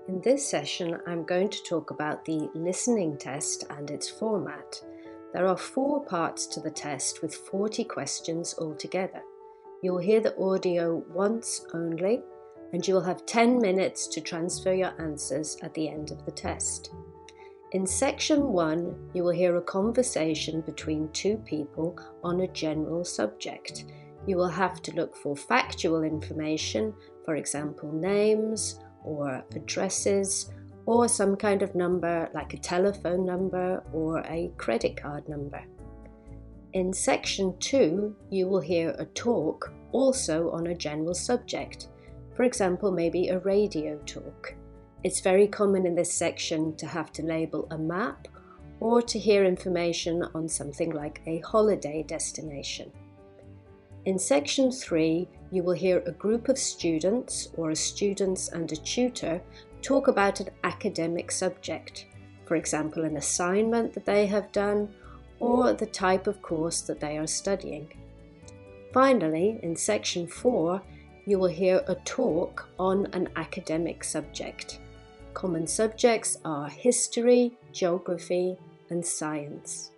In this session, I'm going to talk about the listening test and its format. There are 4 parts to the test with 40 questions altogether. You'll hear the audio once only, and you will have 10 minutes to transfer your answers at the end of the test. In section 1, you will hear a conversation between 2 people on a general subject. You will have to look for factual information, for example, names, or addresses, or some kind of number like a telephone number or a credit card number. In section 2, you will hear a talk also on a general subject, for example, maybe a radio talk. It's very common in this section to have to label a map or to hear information on something like a holiday destination. In section 3, you will hear a group of students or students and a tutor talk about an academic subject, for example, an assignment that they have done or the type of course that they are studying. Finally, in section 4, you will hear a talk on an academic subject. Common subjects are history, geography, and science.